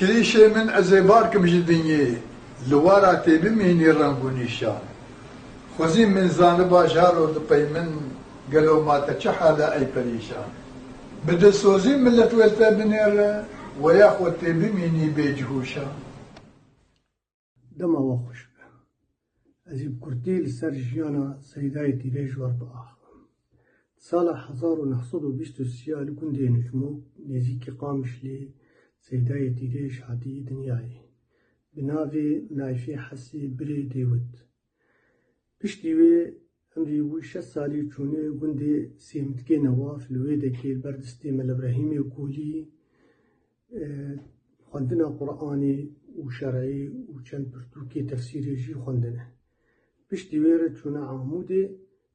كليشة من أزيباركم جدني لوارا تبميني رنبونيشا خوزين من زانبا جارو دبي من قالوا ما تشحل أي بريشان بدل سوزين من لتولتا بنير وياخد تبميني بيجهوشا دما وخش أزيب كرتي لسرجيانا سيداي تيريج واربعة سالة 1923 لكن دي نجمو نزيكي قامش لي سيداي تيريج هاتي دنياي بنافي نايفي حسي بري ديود بشتيوي أمري ويش سالي چوني قندي سيمتكي نواف لويدكي البردستي مال إبراهيمي وكولي خندنا قرآني وشرعي وچند برتوكي تفسيري جي خندنا بشتيوي چونا عمودي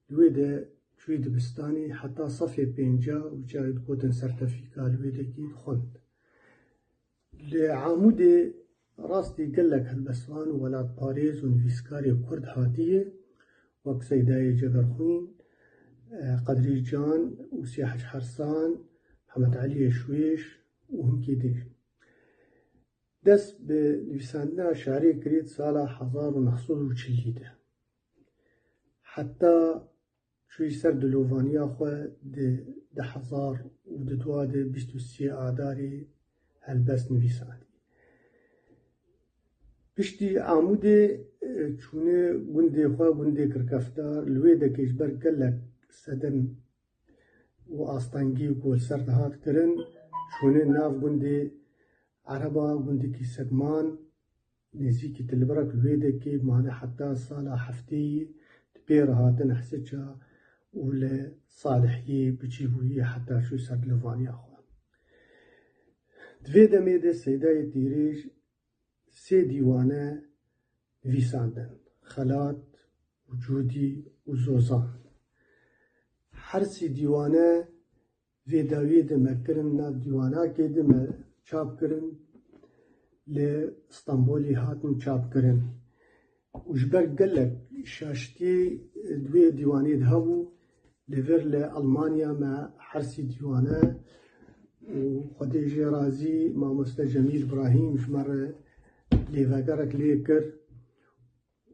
لويدا شوي دبستاني حتى صفي بينجا وجايد كوتن سرتفيكا لويدكي خند لعمودي راستي قلك هالبسوان ولاد باريس ونفيسكاري كرد هاتية وك سيداي جبرخوين قدري جان وسياحج حرسان محمد علي شويش وهم كيدي دس بنفساننا شعري كريت سالة 1940 حتى شوي سرد لوفانيا خو ده 1000 وددوا ده 23 آداري هالبس نفساني بشتي عمودي چونه گندي خوا گندي كركفتار لويدا كيجبر قلك سدن وآستانجي وكول سرد هات كرن چونه ناف گندي عربا گندي كي سدمان نزيكي تلبرك لويدا كي مانا حتى صالة حفتي تبير هاتن حسجا ولا صالحي بجيبوية حتى شو سرد لوفانيا خوا دويدا ميدا سيداي تيريج سي ديوانه نویساندن خلات وجودی وزوزان هر سی دیوانه ویداوی دمه کرن ناف دیوانا که دمه چاپ کرن لإسطنبولي هاتن چاپ کرن وجبر قلك شاشتي دوی دیوانی دهبو لفر لألمانيا مع حرسي ديوانه وخديجي رازي مع مستر جميل إبراهيم شمر ليفاقرك ليكر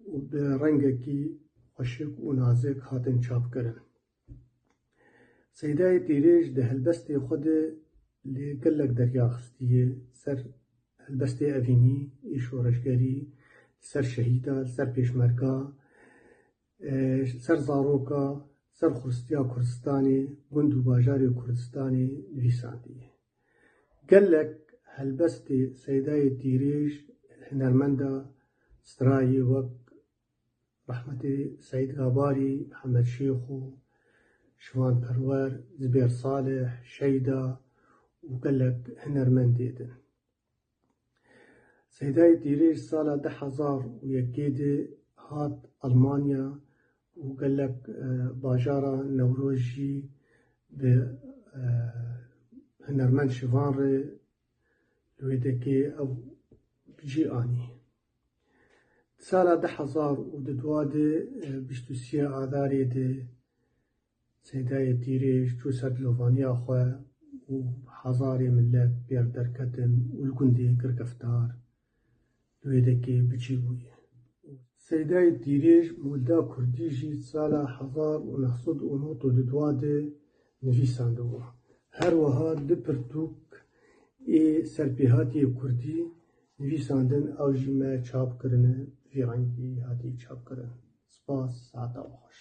وبرنگكي خشك ونازك هاتن چاپ کرن سيداي تيريج ده هلبستي خود لقلك دريا خستيه سر هلبستي أفيني إيشورشگري سر شهيدا سر بيشمركا سر زاروكا سر خرستيا كردستاني گندو باجاري كردستاني نويساندي قلك هلبستي سيداي تيريج هنرمندا ستراي وك رحمتي سعيد غاباري محمد شيخو شوان برور زبير صالح شيدا وقلك هنرمنديدن سيداي تيريج سالة 10,000 ويكيدي هات ألمانيا وقلك باجارة نوروجي هنرمند شفانري لويدكي أو بجي آني سالة 10,000 وددوادي بشتوسيا آذاري دي سيداي تيريج جو سرد لوفانيا خوا وحزاري ملت بير دركتن والقندي كركفتار لويدكي بجيبوية سيداي تيريج مولدا كرديجي سالة 1990 وددوادي نفيساندو هر وها دبرتوك ای سرپیهاتی کردی نویساندن او جمعه چاپ کرنه ویرانگی هاتی چاپ کرن سپاس ساعتا بخش